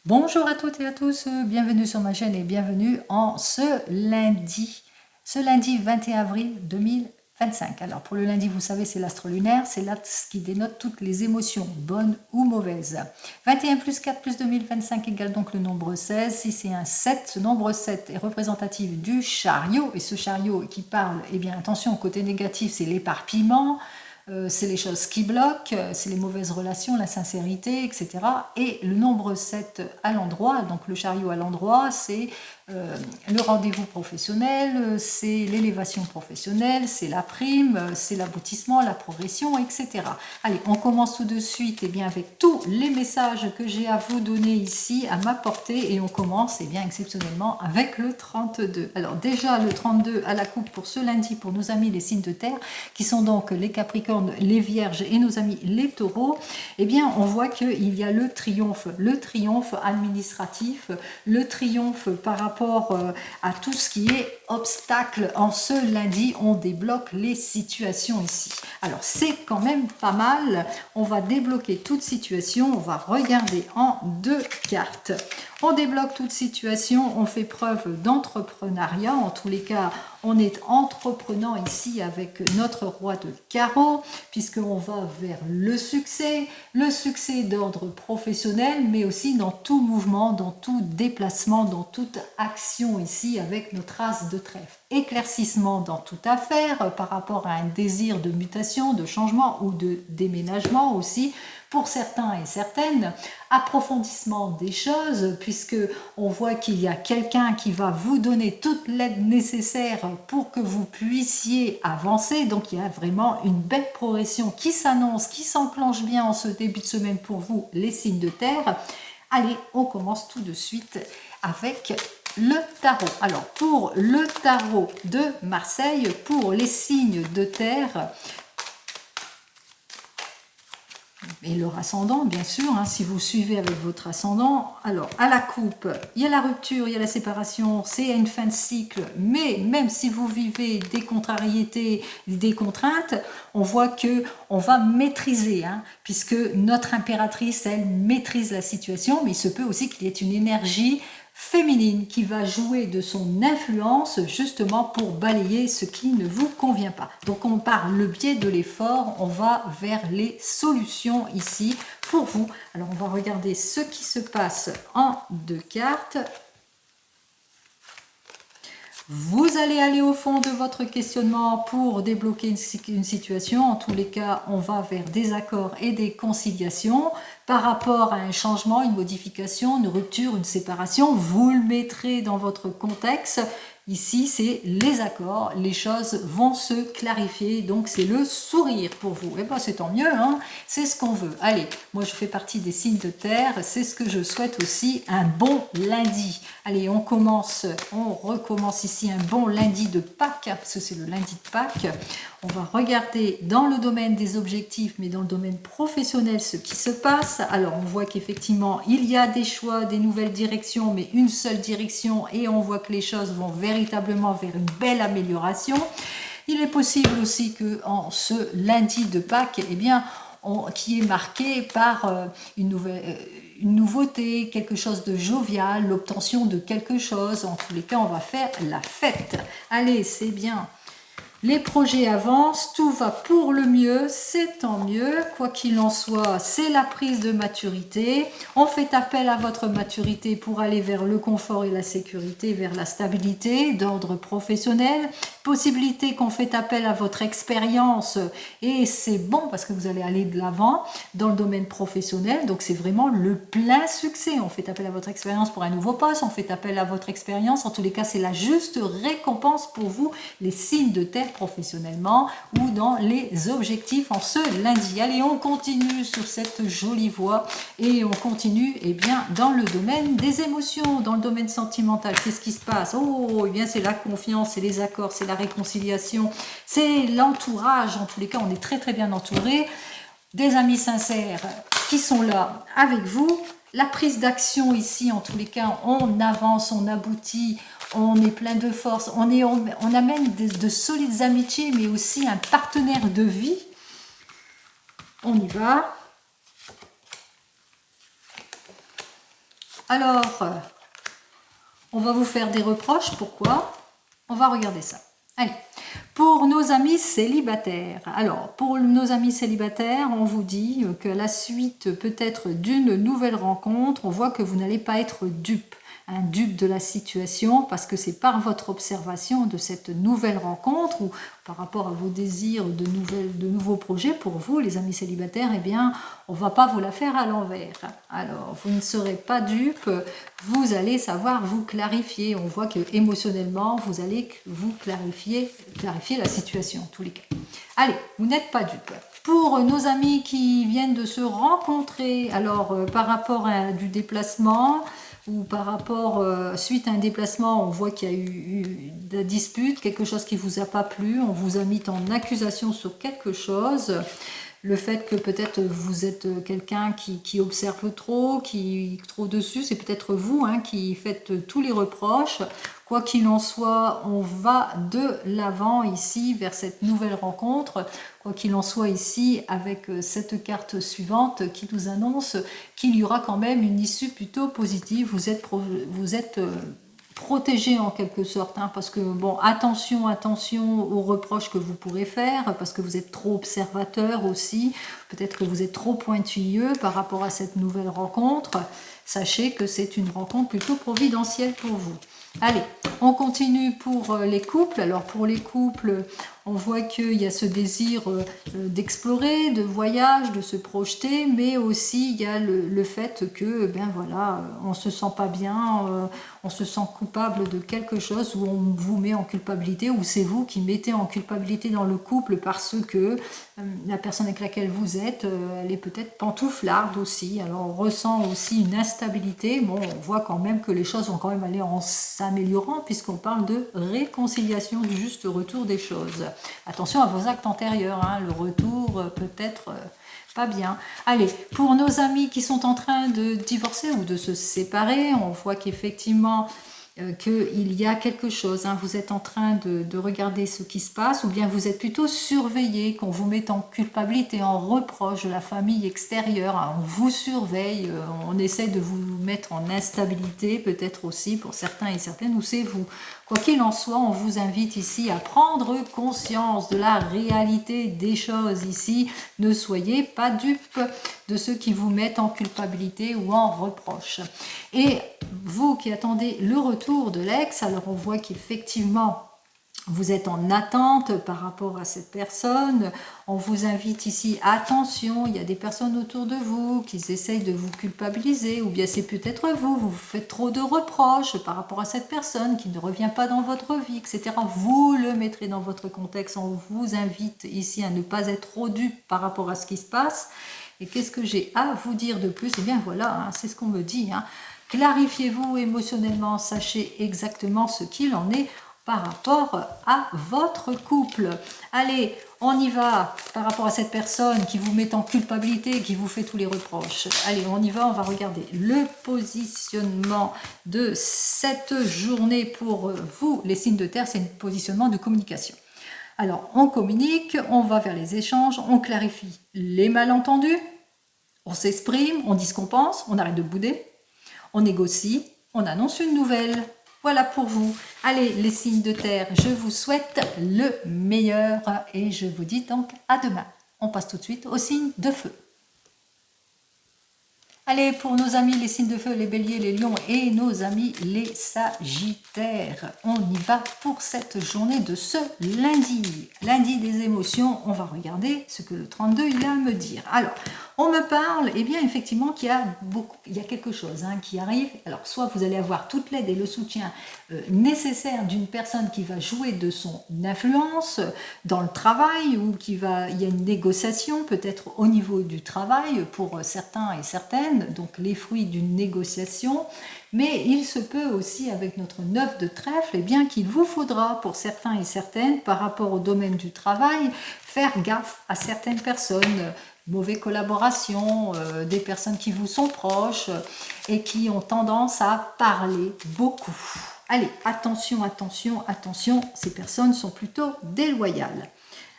Bonjour à toutes et à tous, bienvenue sur ma chaîne et bienvenue en ce lundi 21 avril 2025. Alors pour le lundi, vous savez, c'est l'astre lunaire, c'est l'axe qui dénote toutes les émotions, bonnes ou mauvaises. 21 plus 4 plus 2025 égale donc le nombre 16. Si c'est un 7, ce nombre 7 est représentatif du chariot, et ce chariot qui parle, eh bien attention, côté négatif, c'est l'éparpillement. C'est les choses qui bloquent, c'est les mauvaises relations, la sincérité, etc. Et le nombre 7 à l'endroit, donc le chariot à l'endroit, c'est le rendez-vous professionnel, c'est l'élévation professionnelle, c'est la prime, c'est l'aboutissement, la progression, etc. Allez, on commence tout de suite eh bien, avec tous les messages que j'ai à vous donner ici, à m'apporter, et on commence eh bien, exceptionnellement avec le 32. Alors déjà, le 32 à la coupe pour ce lundi, pour nos amis les signes de terre, qui sont donc les Capricornes, les Vierges et nos amis les Taureaux, eh bien, on voit qu'il y a le triomphe administratif, le triomphe par rapport à tout ce qui est obstacle. En ce lundi, on débloque les situations ici. Alors, c'est quand même pas mal. On va débloquer toute situation. On va regarder en deux cartes. On débloque toute situation, on fait preuve d'entrepreneuriat. En tous les cas, on est entreprenant ici avec notre roi de carreau, puisqu'on va vers le succès d'ordre professionnel, mais aussi dans tout mouvement, dans tout déplacement, dans toute action ici avec notre as de trèfle. Éclaircissement dans toute affaire par rapport à un désir de mutation, de changement ou de déménagement aussi, pour certains et certaines, approfondissement des choses, puisque on voit qu'il y a quelqu'un qui va vous donner toute l'aide nécessaire pour que vous puissiez avancer. Donc il y a vraiment une belle progression qui s'annonce, qui s'enclenche bien en ce début de semaine pour vous, les signes de terre. Allez, on commence tout de suite avec le tarot. Alors pour le tarot de Marseille, pour les signes de terre, et leur ascendant, bien sûr, hein, si vous suivez avec votre ascendant. Alors, à la coupe, il y a la rupture, il y a la séparation, c'est à une fin de cycle, mais même si vous vivez des contrariétés, des contraintes, on voit que on va maîtriser, hein, puisque notre impératrice, elle maîtrise la situation, mais il se peut aussi qu'il y ait une énergie féminine qui va jouer de son influence justement pour balayer ce qui ne vous convient pas. Donc on part le biais de l'effort, on va vers les solutions ici pour vous. Alors on va regarder ce qui se passe en deux cartes. Vous allez aller au fond de votre questionnement pour débloquer une situation. En tous les cas, on va vers des accords et des conciliations par rapport à un changement, une modification, une rupture, une séparation. Vous le mettrez dans votre contexte. Ici, c'est les accords, les choses vont se clarifier, donc c'est le sourire pour vous. Et bien, c'est tant mieux, hein, c'est ce qu'on veut. Allez, moi je fais partie des signes de terre, c'est ce que je souhaite aussi, un bon lundi. Allez, on recommence ici un bon lundi de Pâques, parce que c'est le lundi de Pâques. On va regarder dans le domaine des objectifs, mais dans le domaine professionnel, ce qui se passe. Alors, on voit qu'effectivement, il y a des choix, des nouvelles directions, mais une seule direction, et on voit que les choses vont véritablement vers une belle amélioration. Il est possible aussi que en ce lundi de Pâques, eh bien, qui est marqué par une nouveauté, quelque chose de jovial, l'obtention de quelque chose. En tous les cas, on va faire la fête. Allez, c'est bien. Les projets avancent, tout va pour le mieux, c'est tant mieux. Quoi qu'il en soit, c'est la prise de maturité. On fait appel à votre maturité pour aller vers le confort et la sécurité, vers la stabilité d'ordre professionnel. Possibilité qu'on fait appel à votre expérience et c'est bon parce que vous allez aller de l'avant dans le domaine professionnel. Donc c'est vraiment le plein succès. On fait appel à votre expérience pour un nouveau poste, on fait appel à votre expérience. En tous les cas, c'est la juste récompense pour vous, les signes de terre professionnellement ou dans les objectifs en ce lundi. Allez, on continue sur cette jolie voie et on continue eh bien, dans le domaine des émotions, dans le domaine sentimental. Qu'est-ce qui se passe? Oh, eh bien c'est la confiance, c'est les accords, c'est la réconciliation, c'est l'entourage. En tous les cas, on est très très bien entouré. Des amis sincères qui sont là avec vous. La prise d'action ici, en tous les cas, on avance, on aboutit, on est plein de force, on amène de solides amitiés, mais aussi un partenaire de vie. On y va. Alors, on va vous faire des reproches. Pourquoi? On va regarder ça. Allez, pour nos amis célibataires. Alors, pour nos amis célibataires, on vous dit que la suite peut-être d'une nouvelle rencontre, on voit que vous n'allez pas être dupe. Un dupe de la situation parce que c'est par votre observation de cette nouvelle rencontre ou par rapport à vos désirs de nouveaux projets pour vous, les amis célibataires, eh bien, on ne va pas vous la faire à l'envers. Alors, vous ne serez pas dupe, vous allez savoir vous clarifier. On voit que émotionnellement, vous allez vous clarifier la situation, en tous les cas. Allez, vous n'êtes pas dupe. Pour nos amis qui viennent de se rencontrer, alors par rapport à du déplacement, ou par rapport, suite à un déplacement, on voit qu'il y a eu de la dispute, quelque chose qui ne vous a pas plu, on vous a mis en accusation sur quelque chose, le fait que peut-être vous êtes quelqu'un qui observe trop, qui est trop dessus, c'est peut-être vous qui faites tous les reproches. Quoi qu'il en soit, on va de l'avant ici vers cette nouvelle rencontre. Quoi qu'il en soit ici, avec cette carte suivante qui nous annonce qu'il y aura quand même une issue plutôt positive. Vous êtes protégé en quelque sorte, parce que bon, attention aux reproches que vous pourrez faire, parce que vous êtes trop observateur aussi, peut-être que vous êtes trop pointilleux par rapport à cette nouvelle rencontre. Sachez que c'est une rencontre plutôt providentielle pour vous. Allez, on continue pour les couples. Alors pour les couples, on voit qu'il y a ce désir d'explorer, de voyage, de se projeter, mais aussi il y a le fait que, ben voilà, on se sent pas bien, on se sent coupable de quelque chose, où on vous met en culpabilité, ou c'est vous qui mettez en culpabilité dans le couple parce que la personne avec laquelle vous êtes, elle est peut-être pantouflarde aussi, alors on ressent aussi une instabilité. Bon, on voit quand même que les choses vont quand même aller en s'améliorant, puisqu'on parle de réconciliation, du juste retour des choses. Attention à vos actes antérieurs, le retour peut-être pas bien. Allez, pour nos amis qui sont en train de divorcer ou de se séparer, on voit qu'effectivement qu'il y a quelque chose, vous êtes en train de regarder ce qui se passe, ou bien vous êtes plutôt surveillé, qu'on vous mette en culpabilité, en reproche de la famille extérieure, on vous surveille, on essaie de vous mettre en instabilité, peut-être aussi pour certains et certaines, ou c'est vous. Quoi qu'il en soit, on vous invite ici à prendre conscience de la réalité des choses ici. Ne soyez pas dupes de ceux qui vous mettent en culpabilité ou en reproche. Et vous qui attendez le retour de l'ex, alors on voit qu'effectivement, vous êtes en attente par rapport à cette personne. On vous invite ici, attention, il y a des personnes autour de vous qui essayent de vous culpabiliser, ou bien c'est peut-être vous, vous faites trop de reproches par rapport à cette personne qui ne revient pas dans votre vie, etc. Vous le mettrez dans votre contexte. On vous invite ici à ne pas être trop dupe par rapport à ce qui se passe. Et qu'est-ce que j'ai à vous dire de plus? Eh bien voilà, c'est ce qu'on me dit. Clarifiez-vous émotionnellement, sachez exactement ce qu'il en est par rapport à votre couple. Allez, on y va par rapport à cette personne qui vous met en culpabilité, qui vous fait tous les reproches. Allez, on y va, on va regarder le positionnement de cette journée pour vous, les signes de terre, c'est un positionnement de communication. Alors, on communique, on va vers les échanges, on clarifie les malentendus, on s'exprime, on dit ce qu'on pense, on arrête de bouder, on négocie, on annonce une nouvelle. Voilà pour vous. Allez, les signes de terre, je vous souhaite le meilleur et je vous dis donc à demain. On passe tout de suite aux signes de feu. Allez, pour nos amis les signes de feu, les béliers, les lions et nos amis les sagittaires, on y va pour cette journée de ce lundi. Lundi des émotions, on va regarder ce que le 32 il a à me dire. Alors, on me parle, eh bien effectivement qu'il y a quelque chose qui arrive. Alors, soit vous allez avoir toute l'aide et le soutien nécessaire d'une personne qui va jouer de son influence dans le travail, ou il y a une négociation peut-être au niveau du travail pour certains et certaines, donc les fruits d'une négociation. Mais il se peut aussi, avec notre 9 de trèfle, eh bien qu'il vous faudra pour certains et certaines, par rapport au domaine du travail, faire gaffe à certaines personnes, mauvaise collaboration, des personnes qui vous sont proches et qui ont tendance à parler beaucoup. Allez, attention, attention, attention, ces personnes sont plutôt déloyales.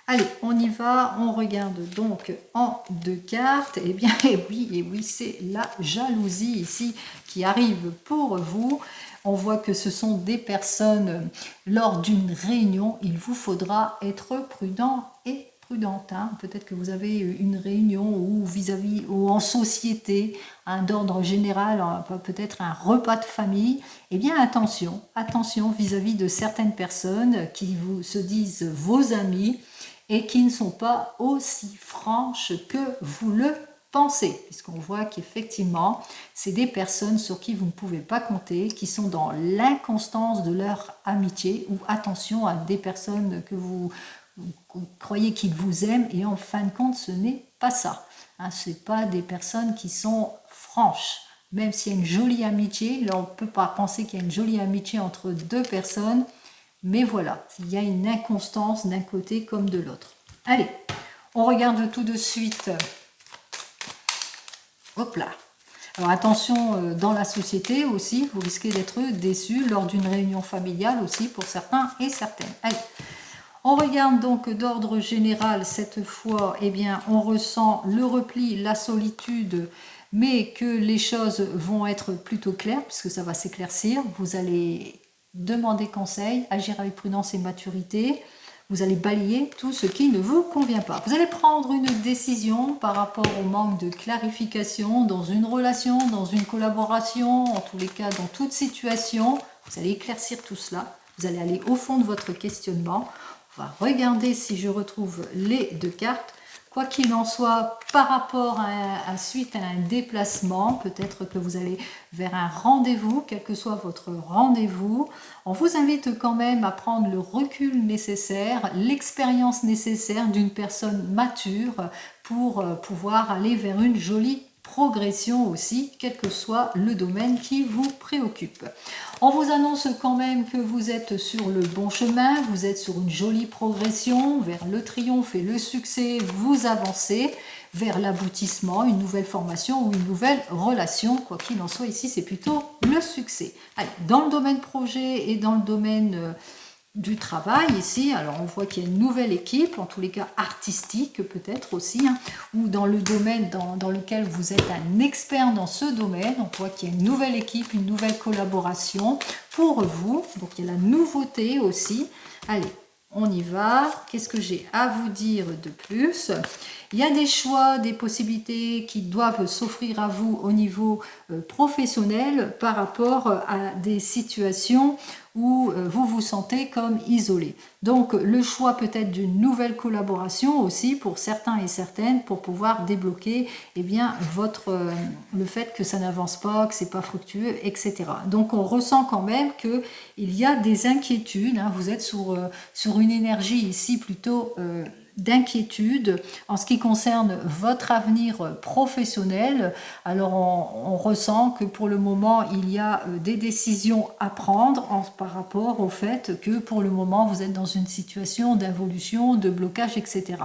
Allez, on y va, on regarde donc en 2 cartes. Eh bien, et oui, c'est la jalousie ici qui arrive pour vous. On voit que ce sont des personnes, lors d'une réunion, il vous faudra être prudent et prudente. Hein. Peut-être que vous avez une réunion ou vis-à-vis ou en société, d'ordre général, peut-être un repas de famille. Eh bien, attention vis-à-vis de certaines personnes qui vous se disent vos amis et qui ne sont pas aussi franches que vous le pensez, puisqu'on voit qu'effectivement, c'est des personnes sur qui vous ne pouvez pas compter, qui sont dans l'inconstance de leur amitié, ou attention à des personnes que vous croyez qu'ils vous aiment, et en fin de compte, ce n'est pas ça. Hein, ce n'est pas des personnes qui sont franches. Même s'il y a une jolie amitié, là on ne peut pas penser qu'il y a une jolie amitié entre deux personnes, mais voilà, il y a une inconstance d'un côté comme de l'autre. Allez, on regarde tout de suite. Hop là. Alors attention, dans la société aussi, vous risquez d'être déçu lors d'une réunion familiale aussi pour certains et certaines. Allez, on regarde donc d'ordre général cette fois, eh bien, on ressent le repli, la solitude, mais que les choses vont être plutôt claires puisque ça va s'éclaircir. Vous allez demander conseil, agir avec prudence et maturité. Vous allez balayer tout ce qui ne vous convient pas. Vous allez prendre une décision par rapport au manque de clarification dans une relation, dans une collaboration, en tous les cas dans toute situation. Vous allez éclaircir tout cela. Vous allez aller au fond de votre questionnement. On va regarder si je retrouve les 2 cartes. Quoi qu'il en soit, par rapport à suite à un déplacement, peut-être que vous allez vers un rendez-vous, quel que soit votre rendez-vous, on vous invite quand même à prendre le recul nécessaire, l'expérience nécessaire d'une personne mature pour pouvoir aller vers une jolie progression aussi, quel que soit le domaine qui vous préoccupe. On vous annonce quand même que vous êtes sur le bon chemin, vous êtes sur une jolie progression vers le triomphe et le succès, vous avancez vers l'aboutissement, une nouvelle formation ou une nouvelle relation, quoi qu'il en soit ici c'est plutôt le succès. Allez, dans le domaine projet et dans le domaine du travail ici, alors on voit qu'il y a une nouvelle équipe, en tous les cas artistique peut-être aussi, hein, ou dans le domaine dans lequel vous êtes un expert dans ce domaine, on voit qu'il y a une nouvelle équipe, une nouvelle collaboration pour vous, donc il y a la nouveauté aussi. Allez, on y va. Qu'est-ce que j'ai à vous dire de plus? Il y a des choix, des possibilités qui doivent s'offrir à vous au niveau professionnel par rapport à des situations où vous vous sentez comme isolé. Donc le choix peut-être d'une nouvelle collaboration aussi pour certains et certaines pour pouvoir débloquer eh bien, le fait que ça n'avance pas, que c'est pas fructueux, etc. Donc on ressent quand même qu'il y a des inquiétudes, hein, vous êtes sur une énergie ici plutôt d'inquiétude en ce qui concerne votre avenir professionnel. Alors on ressent que pour le moment il y a des décisions à prendre par rapport au fait que pour le moment vous êtes dans une situation d'involution, de blocage, etc.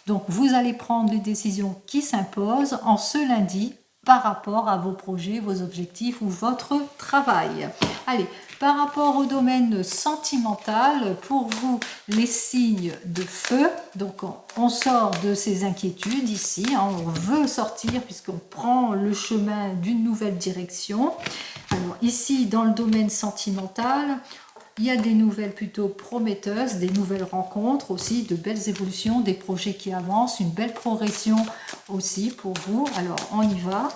Donc vous allez prendre les décisions qui s'imposent en ce lundi par rapport à vos projets, vos objectifs ou votre travail. Allez, par rapport au domaine sentimental, pour vous, les signes de feu, donc on sort de ces inquiétudes ici, hein, on veut sortir puisqu'on prend le chemin d'une nouvelle direction. Alors ici, dans le domaine sentimental, il y a des nouvelles plutôt prometteuses, des nouvelles rencontres aussi, de belles évolutions, des projets qui avancent, une belle progression aussi pour vous. Alors on y va.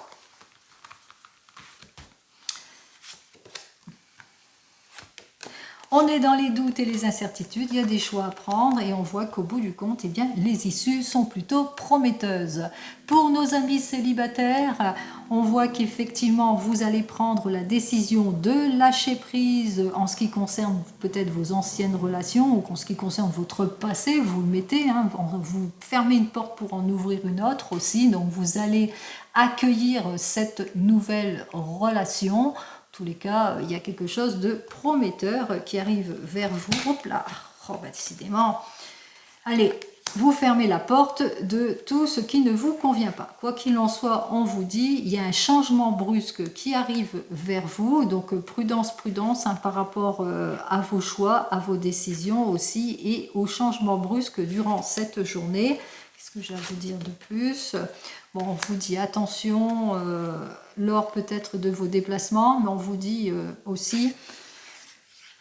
On est dans les doutes et les incertitudes, il y a des choix à prendre et on voit qu'au bout du compte, eh bien, les issues sont plutôt prometteuses. Pour nos amis célibataires, on voit qu'effectivement, vous allez prendre la décision de lâcher prise en ce qui concerne peut-être vos anciennes relations ou en ce qui concerne votre passé, vous le mettez, hein, vous fermez une porte pour en ouvrir une autre aussi, donc vous allez accueillir cette nouvelle relation. Tous les cas, il y a quelque chose de prometteur qui arrive vers vous. Hop là, oh, bah, décidément. Allez, vous fermez la porte de tout ce qui ne vous convient pas. Quoi qu'il en soit, on vous dit, il y a un changement brusque qui arrive vers vous, donc prudence, prudence hein, par rapport à vos choix, à vos décisions aussi, et au changement brusque durant cette journée. Qu'est-ce que j'ai à vous dire de plus? Bon, on vous dit attention lors peut-être de vos déplacements, mais on vous dit aussi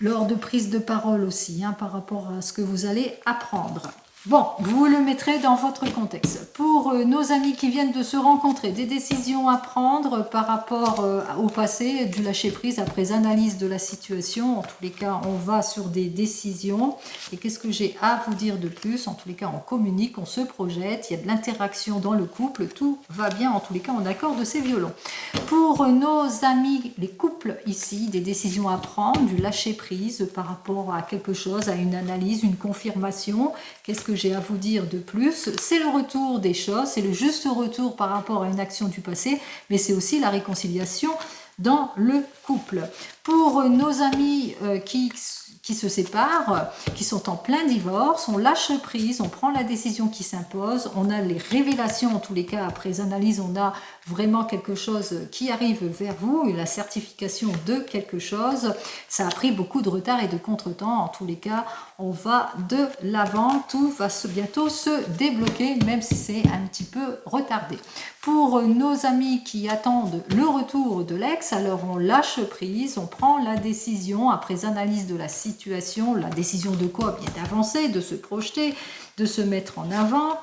lors de prise de parole aussi, hein, par rapport à ce que vous allez apprendre. Bon, vous le mettrez dans votre contexte. Pour nos amis qui viennent de se rencontrer, des décisions à prendre par rapport au passé, du lâcher-prise après analyse de la situation. En tous les cas, on va sur des décisions. Et qu'est-ce que j'ai à vous dire de plus? En tous les cas, on communique, on se projette, il y a de l'interaction dans le couple, tout va bien. En tous les cas, on accorde ces violons. Pour nos amis, les couples ici, des décisions à prendre, du lâcher-prise par rapport à quelque chose, à une analyse, une confirmation. Qu'est-ce que j'ai à vous dire de plus? C'est le retour des choses, c'est le juste retour par rapport à une action du passé, mais c'est aussi la réconciliation dans le couple. Pour nos amis qui se séparent, qui sont en plein divorce, on lâche prise, on prend la décision qui s'impose, on a les révélations, en tous les cas, après analyse, on a vraiment quelque chose qui arrive vers vous, la certification de quelque chose. Ça a pris beaucoup de retard et de contretemps, en tous les cas, on va de l'avant, tout va bientôt se débloquer, même si c'est un petit peu retardé. Pour nos amis qui attendent le retour de l'ex, alors on lâche prise, on prend la décision après analyse de la situation, la décision de quoi? Bien d'avancer, de se projeter, de se mettre en avant.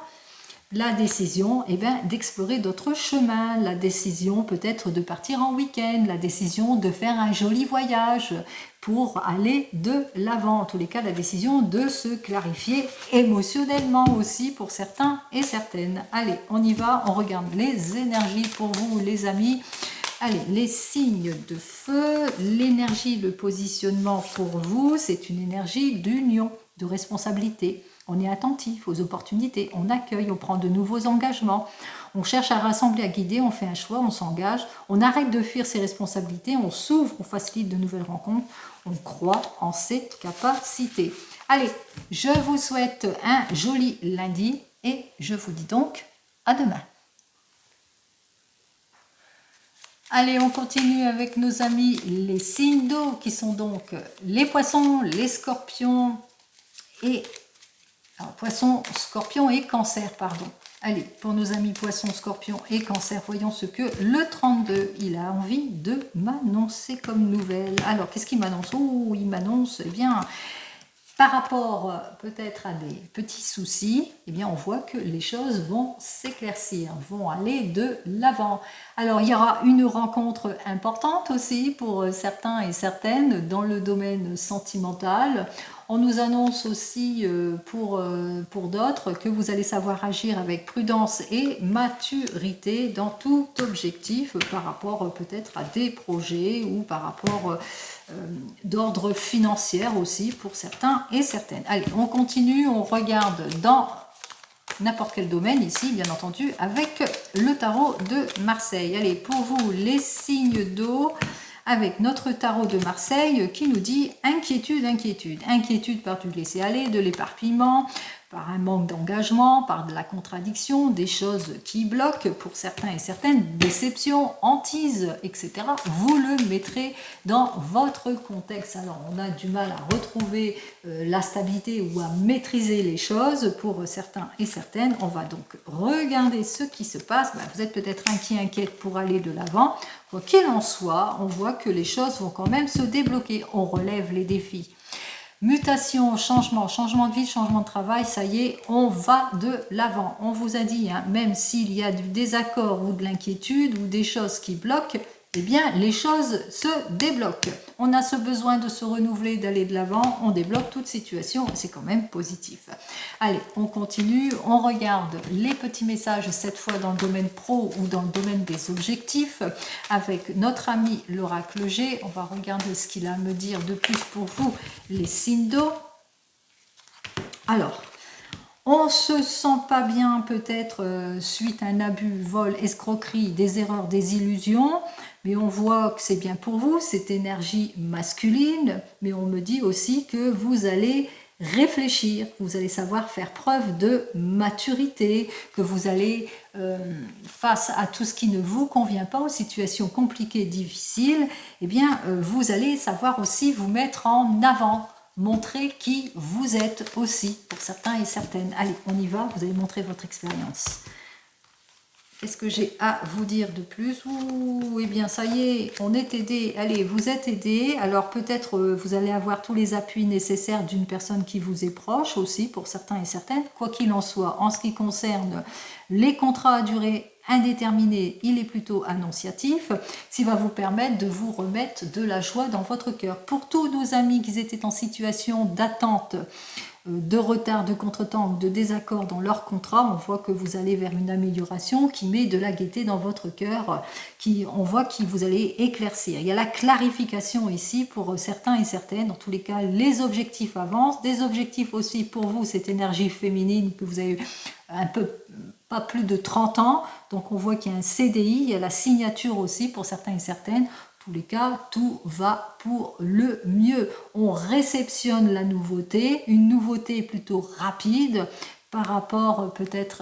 La décision d'explorer d'autres chemins, la décision peut-être de partir en week-end, la décision de faire un joli voyage pour aller de l'avant. En tous les cas, la décision de se clarifier émotionnellement aussi pour certains et certaines. Allez, on y va, on regarde les énergies pour vous les amis. Allez, les signes de feu, l'énergie, le positionnement pour vous, c'est une énergie d'union, de responsabilité. On est attentif aux opportunités, on accueille, on prend de nouveaux engagements, on cherche à rassembler, à guider, on fait un choix, on s'engage, on arrête de fuir ses responsabilités, on s'ouvre, on facilite de nouvelles rencontres, on croit en ses capacités. Allez, je vous souhaite un joli lundi et je vous dis donc à demain. Allez, on continue avec nos amis les signes d'eau qui sont donc les poissons, les scorpions et... Alors, poisson, scorpion et cancer, pardon. Allez, pour nos amis poissons, scorpions et cancer, voyons ce que le 32, il a envie de m'annoncer comme nouvelle. Alors, qu'est-ce qu'il m'annonce? Oh, il m'annonce, eh bien, par rapport peut-être à des petits soucis, eh bien, on voit que les choses vont s'éclaircir, vont aller de l'avant. Alors, il y aura une rencontre importante aussi pour certains et certaines dans le domaine sentimental. On nous annonce aussi pour d'autres que vous allez savoir agir avec prudence et maturité dans tout objectif par rapport peut-être à des projets ou par rapport d'ordre financier aussi pour certains et certaines. Allez, on continue, on regarde dans n'importe quel domaine ici, bien entendu, avec le tarot de Marseille. Allez, pour vous, les signes d'eau, avec notre tarot de Marseille qui nous dit inquiétude, inquiétude. Inquiétude par du laisser aller, de l'éparpillement, par un manque d'engagement, par de la contradiction, des choses qui bloquent pour certains et certaines, déceptions, hantises, etc. Vous le mettrez dans votre contexte. Alors, on a du mal à retrouver la stabilité ou à maîtriser les choses pour certains et certaines. On va donc regarder ce qui se passe. Vous êtes peut-être inquiet, inquiète pour aller de l'avant. Quoi qu'il en soit, on voit que les choses vont quand même se débloquer. On relève les défis. Mutation, changement, changement de vie, changement de travail, ça y est, on va de l'avant. On vous a dit, hein, même s'il y a du désaccord ou de l'inquiétude ou des choses qui bloquent, eh bien, les choses se débloquent. On a ce besoin de se renouveler, d'aller de l'avant, on débloque toute situation, c'est quand même positif. Allez, on continue, on regarde les petits messages, cette fois dans le domaine pro ou dans le domaine des objectifs, avec notre ami l'oracle G. On va regarder ce qu'il a à me dire de plus pour vous, les signes d'eau. Alors, on ne se sent pas bien peut-être suite à un abus, vol, escroquerie, des erreurs, des illusions, mais on voit que c'est bien pour vous, cette énergie masculine, mais on me dit aussi que vous allez réfléchir, vous allez savoir faire preuve de maturité, que vous allez, face à tout ce qui ne vous convient pas, aux situations compliquées, difficiles, eh bien, vous allez savoir aussi vous mettre en avant, montrer qui vous êtes aussi, pour certains et certaines. Allez, on y va, vous allez montrer votre expérience. Qu'est-ce que j'ai à vous dire de plus? Ouh, eh bien, ça y est, on est aidé. Allez, vous êtes aidé. Alors, peut-être vous allez avoir tous les appuis nécessaires d'une personne qui vous est proche aussi, pour certains et certaines. Quoi qu'il en soit, en ce qui concerne les contrats à durée indéterminée, il est plutôt annonciatif, ce qui va vous permettre de vous remettre de la joie dans votre cœur. Pour tous nos amis qui étaient en situation d'attente, de retard, de contretemps ou de désaccord dans leur contrat, on voit que vous allez vers une amélioration qui met de la gaieté dans votre cœur, on voit que vous allez éclaircir. Il y a la clarification ici pour certains et certaines, dans tous les cas les objectifs avancent, des objectifs aussi pour vous, cette énergie féminine que vous avez eu un peu, pas plus de 30 ans, donc on voit qu'il y a un CDI, il y a la signature aussi pour certains et certaines. Tous les cas, tout va pour le mieux. On réceptionne la nouveauté, une nouveauté plutôt rapide par rapport peut-être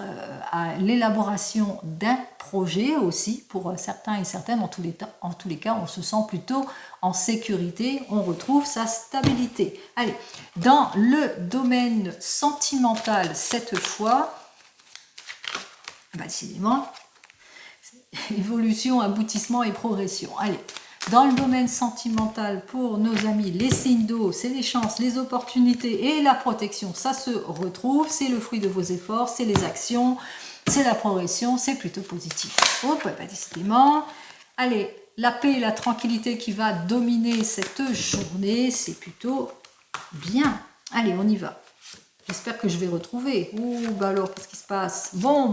à l'élaboration d'un projet aussi pour certains et certaines. En tous les cas, on se sent plutôt en sécurité, on retrouve sa stabilité. Allez, dans le domaine sentimental cette fois, décidément, évolution, aboutissement et progression. Allez. Dans le domaine sentimental, pour nos amis, les signes d'eau, c'est les chances, les opportunités et la protection, ça se retrouve, c'est le fruit de vos efforts, c'est les actions, c'est la progression, c'est plutôt positif. Hop, décidément. Allez, la paix et la tranquillité qui va dominer cette journée, c'est plutôt bien. Allez, on y va. J'espère que je vais retrouver. Ouh, alors, qu'est-ce qui se passe? Bon.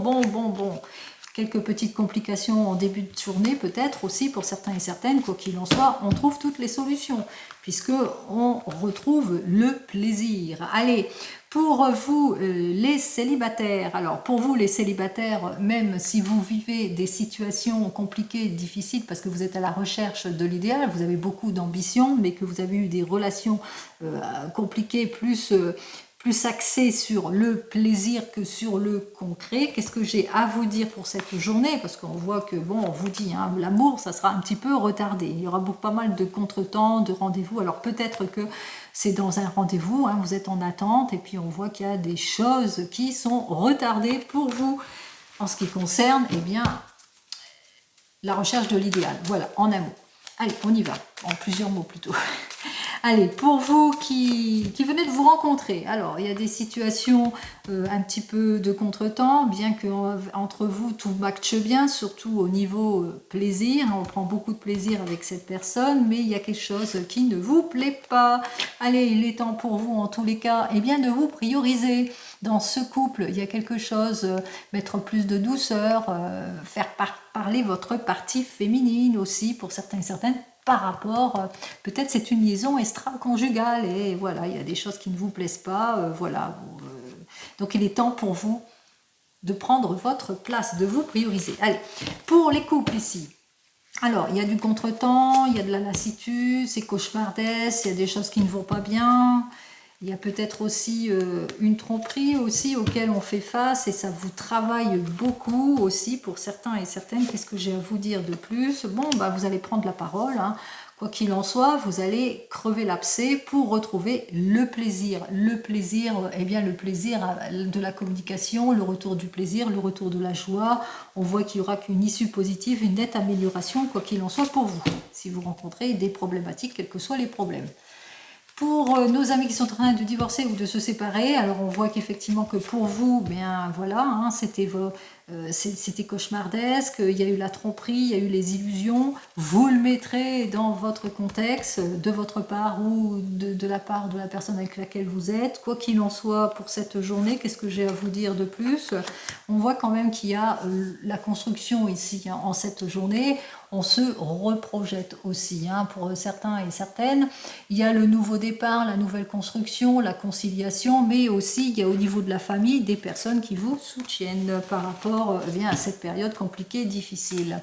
Quelques petites complications en début de journée peut-être aussi pour certains et certaines, quoi qu'il en soit, on trouve toutes les solutions, puisque on retrouve le plaisir. Allez, pour vous les célibataires, alors pour vous les célibataires, même si vous vivez des situations compliquées, difficiles, parce que vous êtes à la recherche de l'idéal, vous avez beaucoup d'ambition, mais que vous avez eu des relations compliquées, plus axé sur le plaisir que sur le concret. Qu'est-ce que j'ai à vous dire pour cette journée? Parce qu'on voit que, bon, on vous dit, hein, l'amour, ça sera un petit peu retardé. Il y aura pas mal de contretemps, de rendez-vous. Alors peut-être que c'est dans un rendez-vous, hein, vous êtes en attente, et puis on voit qu'il y a des choses qui sont retardées pour vous. En ce qui concerne, eh bien, la recherche de l'idéal. Voilà, en un mot. Allez, on y va. En plusieurs mots plutôt. Allez, pour vous qui venez de vous rencontrer, alors il y a des situations un petit peu de contretemps, bien que entre vous tout matche bien, surtout au niveau plaisir, on prend beaucoup de plaisir avec cette personne, mais il y a quelque chose qui ne vous plaît pas. Allez, il est temps pour vous en tous les cas, eh bien de vous prioriser. Dans ce couple, il y a quelque chose, mettre plus de douceur, faire parler votre partie féminine aussi pour certains et certaines, par rapport, peut-être c'est une liaison extra-conjugale et voilà, il y a des choses qui ne vous plaisent pas, voilà. Donc il est temps pour vous de prendre votre place, de vous prioriser. Allez, pour les couples ici, alors il y a du contretemps, il y a de la lassitude, c'est cauchemardesque, il y a des choses qui ne vont pas bien. Il y a peut-être aussi une tromperie aussi auquel on fait face et ça vous travaille beaucoup aussi pour certains et certaines. Qu'est-ce que j'ai à vous dire de plus? Bon, vous allez prendre la parole, hein. Quoi qu'il en soit, vous allez crever l'abcès pour retrouver le plaisir. Le plaisir, eh bien le plaisir de la communication, le retour du plaisir, le retour de la joie. On voit qu'il n'y aura qu'une issue positive, une nette amélioration, quoi qu'il en soit pour vous. Si vous rencontrez des problématiques, quels que soient les problèmes. Pour nos amis qui sont en train de divorcer ou de se séparer, alors on voit qu'effectivement que pour vous, bien voilà, hein, c'était cauchemardesque, il y a eu la tromperie, il y a eu les illusions, vous le mettrez dans votre contexte, de votre part ou de la part de la personne avec laquelle vous êtes, quoi qu'il en soit pour cette journée. Qu'est-ce que j'ai à vous dire de plus? On voit quand même qu'il y a la construction ici, hein, en cette journée. On se reprojette aussi, hein, pour certains et certaines. Il y a le nouveau départ, la nouvelle construction, la conciliation, mais aussi il y a au niveau de la famille des personnes qui vous soutiennent par rapport à cette période compliquée, difficile.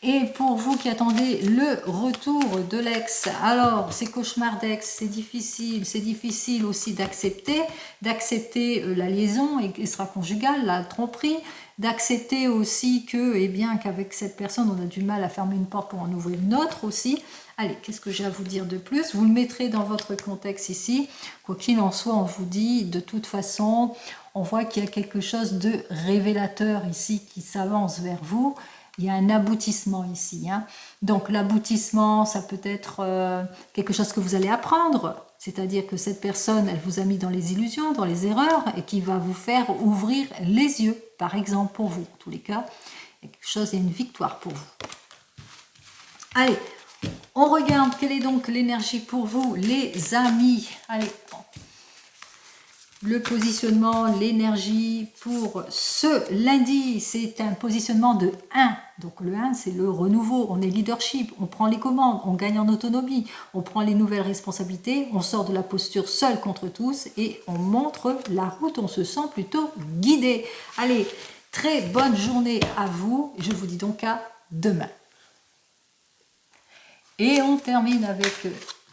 Et pour vous qui attendez le retour de l'ex, alors c'est cauchemar d'ex, c'est difficile aussi d'accepter la liaison extra-conjugale, la tromperie, d'accepter aussi que, eh bien, qu'avec cette personne, on a du mal à fermer une porte pour en ouvrir une autre aussi. Allez, qu'est-ce que j'ai à vous dire de plus? Vous le mettrez dans votre contexte ici. Quoi qu'il en soit, on vous dit, de toute façon, on voit qu'il y a quelque chose de révélateur ici qui s'avance vers vous. Il y a un aboutissement ici. Hein. Donc l'aboutissement, ça peut être quelque chose que vous allez apprendre. C'est-à-dire que cette personne, elle vous a mis dans les illusions, dans les erreurs, et qui va vous faire ouvrir les yeux, par exemple, pour vous. En tous les cas, il y a quelque chose, il y a une victoire pour vous. Allez, on regarde quelle est donc l'énergie pour vous, les amis. Allez, le positionnement, l'énergie pour ce lundi, c'est un positionnement de 1. Donc le 1, c'est le renouveau, on est leadership, on prend les commandes, on gagne en autonomie, on prend les nouvelles responsabilités, on sort de la posture seul contre tous et on montre la route, on se sent plutôt guidé. Allez, très bonne journée à vous, je vous dis donc à demain. Et on termine avec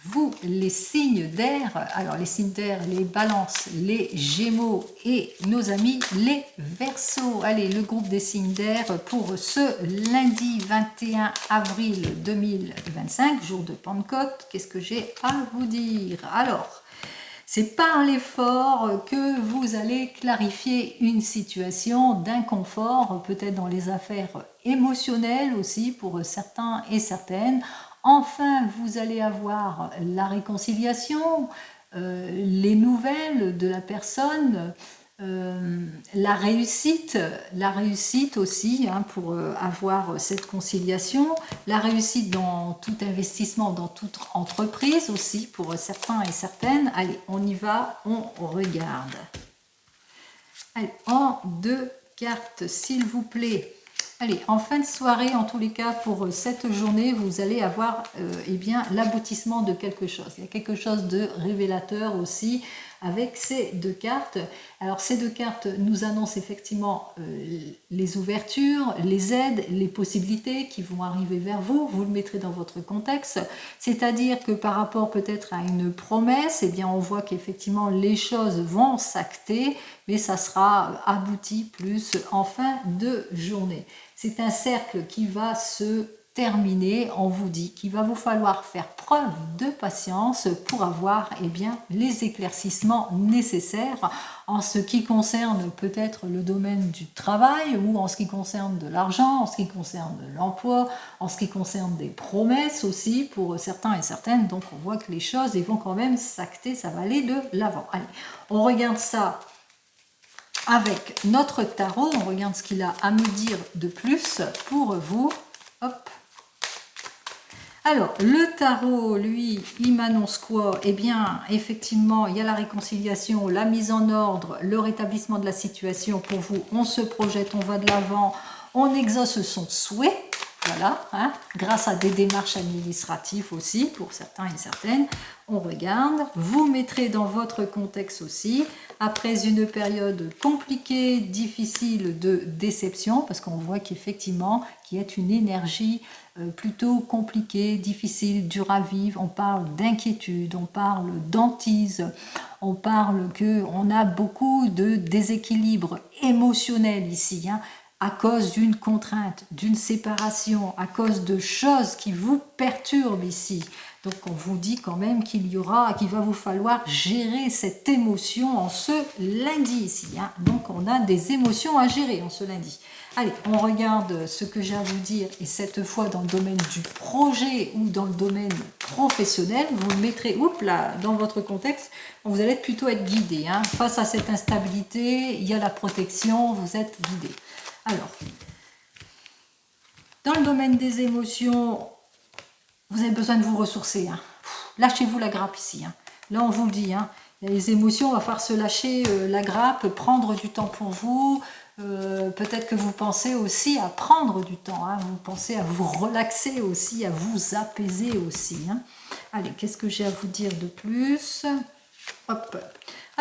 vous, les signes d'air. Alors les signes d'air, les balances, les gémeaux et nos amis, les verseaux. Allez, le groupe des signes d'air pour ce lundi 21 avril 2025, jour de Pentecôte. Qu'est-ce que j'ai à vous dire? Alors, c'est par l'effort que vous allez clarifier une situation d'inconfort, peut-être dans les affaires émotionnelles aussi pour certains et certaines. Enfin, vous allez avoir la réconciliation, les nouvelles de la personne, la réussite aussi hein, pour avoir cette conciliation, la réussite dans tout investissement, dans toute entreprise aussi pour certains et certaines. Allez, on y va, on regarde. Allez, en 2 cartes, s'il vous plaît. Allez, en fin de soirée, en tous les cas, pour cette journée, vous allez avoir eh bien, l'aboutissement de quelque chose. Il y a quelque chose de révélateur aussi avec ces 2 cartes. Alors, ces 2 cartes nous annoncent effectivement les ouvertures, les aides, les possibilités qui vont arriver vers vous. Vous le mettrez dans votre contexte. C'est-à-dire que par rapport peut-être à une promesse, eh bien, on voit qu'effectivement, les choses vont s'acter, mais ça sera abouti plus en fin de journée. C'est un cercle qui va se terminer, on vous dit qu'il va vous falloir faire preuve de patience pour avoir eh bien, les éclaircissements nécessaires en ce qui concerne peut-être le domaine du travail ou en ce qui concerne de l'argent, en ce qui concerne de l'emploi, en ce qui concerne des promesses aussi pour certains et certaines. Donc on voit que les choses vont quand même s'acter, ça va aller de l'avant. Allez, on regarde ça avec notre tarot, on regarde ce qu'il a à me dire de plus pour vous. Hop. Alors, le tarot, lui, il m'annonce quoi? Eh bien, effectivement, il y a la réconciliation, la mise en ordre, le rétablissement de la situation pour vous. On se projette, on va de l'avant, on exauce son souhait. Voilà, hein, grâce à des démarches administratives aussi, pour certains et certaines. On regarde, vous mettrez dans votre contexte aussi, après une période compliquée, difficile de déception, parce qu'on voit qu'effectivement, qu'il y a une énergie plutôt compliquée, difficile, dure à vivre. On parle d'inquiétude, on parle d'hantise, on parle qu'on a beaucoup de déséquilibre émotionnel ici, hein, à cause d'une contrainte, d'une séparation, à cause de choses qui vous perturbent ici. Donc on vous dit quand même qu'il va vous falloir gérer cette émotion en ce lundi ici. Hein. Donc on a des émotions à gérer en ce lundi. Allez, on regarde ce que j'ai à vous dire et cette fois dans le domaine du projet ou dans le domaine professionnel, vous le mettrez là, dans votre contexte, vous allez plutôt être guidé. Hein. Face à cette instabilité, il y a la protection, vous êtes guidé. Alors, dans le domaine des émotions, vous avez besoin de vous ressourcer. Hein. Lâchez-vous la grappe ici. Hein. Là, on vous le dit. Hein. Il y a les émotions, on va falloir se lâcher la grappe, prendre du temps pour vous. Peut-être que vous pensez aussi à prendre du temps. Hein. Vous pensez à vous relaxer aussi, à vous apaiser aussi. Hein. Allez, qu'est-ce que j'ai à vous dire de plus? Hop.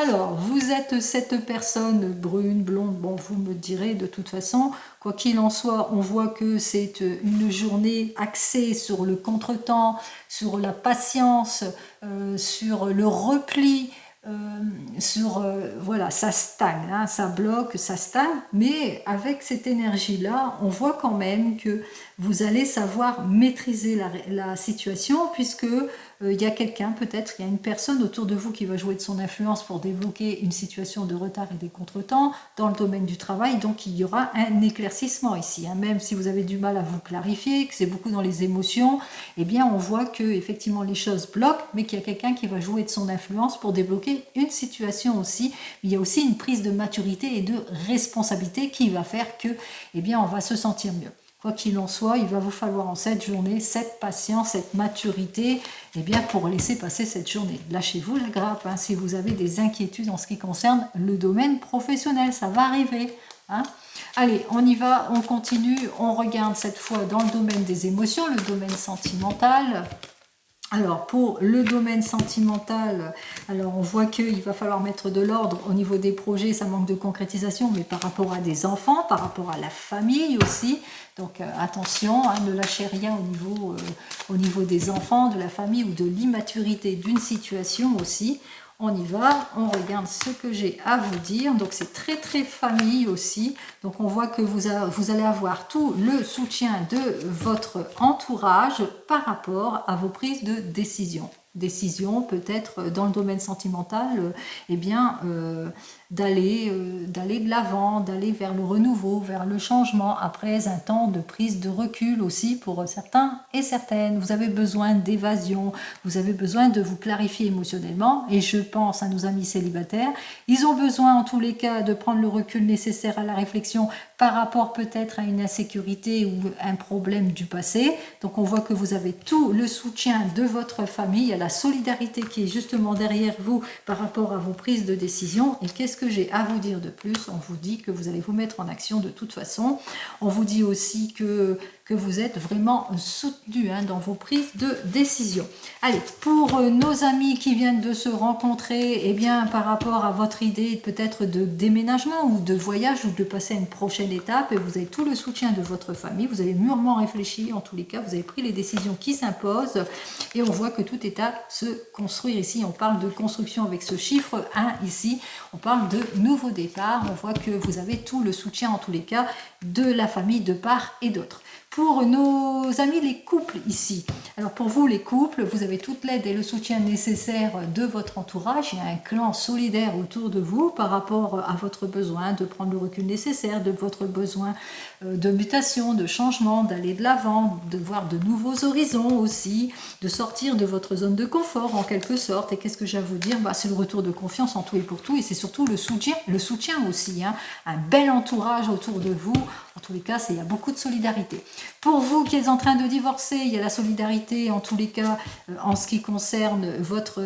Alors, vous êtes cette personne brune, blonde, bon, vous me direz de toute façon, quoi qu'il en soit, on voit que c'est une journée axée sur le contretemps, sur la patience, sur le repli, euh, voilà, ça stagne, hein, ça bloque, ça stagne, mais avec cette énergie-là, on voit quand même que vous allez savoir maîtriser la situation, puisque il y a quelqu'un, peut-être, il y a une personne autour de vous qui va jouer de son influence pour débloquer une situation de retard et des contretemps dans le domaine du travail. Donc il y aura un éclaircissement ici, hein. Même si vous avez du mal à vous clarifier, que c'est beaucoup dans les émotions, eh bien on voit que effectivement les choses bloquent, mais qu'il y a quelqu'un qui va jouer de son influence pour débloquer une situation aussi. Il y a aussi une prise de maturité et de responsabilité qui va faire que, eh bien, on va se sentir mieux. Quoi qu'il en soit, il va vous falloir en cette journée cette patience, cette maturité, eh bien, pour laisser passer cette journée. Lâchez-vous la grappe, hein, si vous avez des inquiétudes en ce qui concerne le domaine professionnel, ça va arriver, hein. Allez, on y va, on continue, on regarde cette fois dans le domaine des émotions, le domaine sentimental. Alors, pour le domaine sentimental, alors on voit qu'il va falloir mettre de l'ordre au niveau des projets, ça manque de concrétisation, mais par rapport à des enfants, par rapport à la famille aussi. Donc attention, hein, ne lâchez rien au niveau des enfants, de la famille ou de l'immaturité d'une situation aussi. On y va, on regarde ce que j'ai à vous dire. Donc c'est très très famille aussi. Donc on voit que vous allez avoir tout le soutien de votre entourage par rapport à vos prises de décision. Décision peut-être dans le domaine sentimental, eh bien d'aller de l'avant, d'aller vers le renouveau, vers le changement après un temps de prise de recul aussi pour certains et certaines. Vous avez besoin d'évasion, vous avez besoin de vous clarifier émotionnellement et je pense à nos amis célibataires, ils ont besoin en tous les cas de prendre le recul nécessaire à la réflexion par rapport peut-être à une insécurité ou un problème du passé. Donc on voit que vous avez tout le soutien de votre famille, il y a la solidarité qui est justement derrière vous par rapport à vos prises de décision. Et qu'est-ce que j'ai à vous dire de plus? On vous dit que vous allez vous mettre en action de toute façon. On vous dit aussi que vous êtes vraiment soutenu, hein, dans vos prises de décision. Allez, pour nos amis qui viennent de se rencontrer, eh bien par rapport à votre idée peut-être de déménagement ou de voyage ou de passer à une prochaine étape, et vous avez tout le soutien de votre famille, vous avez mûrement réfléchi, en tous les cas, vous avez pris les décisions qui s'imposent et on voit que tout est à se construire ici. On parle de construction avec ce chiffre 1 ici, on parle de nouveau départ, on voit que vous avez tout le soutien en tous les cas de la famille de part et d'autre. Pour nos amis les couples ici, alors pour vous les couples, vous avez toute l'aide et le soutien nécessaire de votre entourage, il y a un clan solidaire autour de vous par rapport à votre besoin de prendre le recul nécessaire, de votre besoin de mutation, de changement, d'aller de l'avant, de voir de nouveaux horizons aussi, de sortir de votre zone de confort en quelque sorte. Et qu'est-ce que j'ai à vous dire? C'est le retour de confiance en tout et pour tout, et c'est surtout le soutien aussi, hein, un bel entourage autour de vous. En tous les cas, il y a beaucoup de solidarité. Pour vous qui êtes en train de divorcer, il y a la solidarité en tous les cas en ce qui concerne votre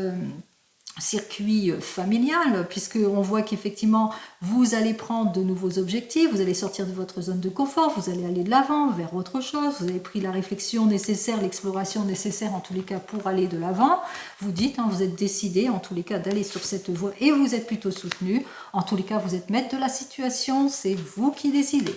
circuit familial, puisqu'on voit qu'effectivement vous allez prendre de nouveaux objectifs, vous allez sortir de votre zone de confort, vous allez aller de l'avant vers autre chose, vous avez pris la réflexion nécessaire, l'exploration nécessaire en tous les cas pour aller de l'avant, vous dites, hein, vous êtes décidé en tous les cas d'aller sur cette voie et vous êtes plutôt soutenu, en tous les cas vous êtes maître de la situation, c'est vous qui décidez.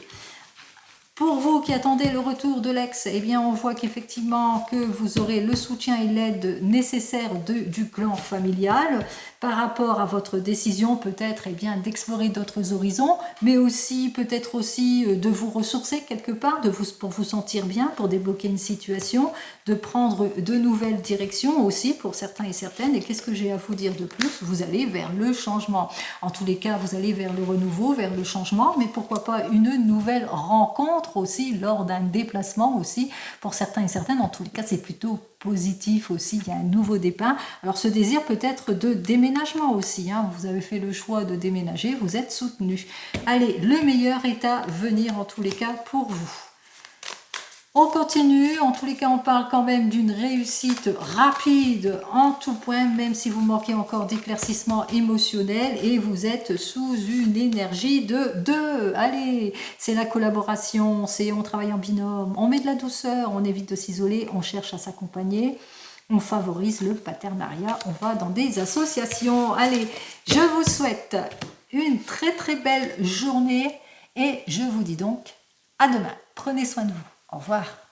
Pour vous qui attendez le retour de l'ex, eh bien on voit qu'effectivement que vous aurez le soutien et l'aide nécessaire du clan familial par rapport à votre décision peut-être eh bien d'explorer d'autres horizons, mais aussi peut-être aussi de vous ressourcer quelque part, pour vous sentir bien, pour débloquer une situation, de prendre de nouvelles directions aussi pour certains et certaines. Et qu'est-ce que j'ai à vous dire de plus? Vous allez vers le changement. En tous les cas, vous allez vers le renouveau, vers le changement, mais pourquoi pas une nouvelle rencontre aussi lors d'un déplacement aussi pour certains et certaines. En tous les cas, c'est plutôt positif aussi, il y a un nouveau départ. Alors ce désir peut être de déménagement aussi, hein. Vous avez fait le choix de déménager, vous êtes soutenu. Allez, le meilleur est à venir en tous les cas pour vous. On continue, en tous les cas on parle quand même d'une réussite rapide en tout point, même si vous manquez encore d'éclaircissement émotionnel et vous êtes sous une énergie de 2. Allez, c'est la collaboration, c'est on travaille en binôme, on met de la douceur, on évite de s'isoler, on cherche à s'accompagner. on favorise le partenariat, on va dans des associations. Allez, je vous souhaite une très très belle journée et je vous dis donc à demain. Prenez soin de vous. Au revoir.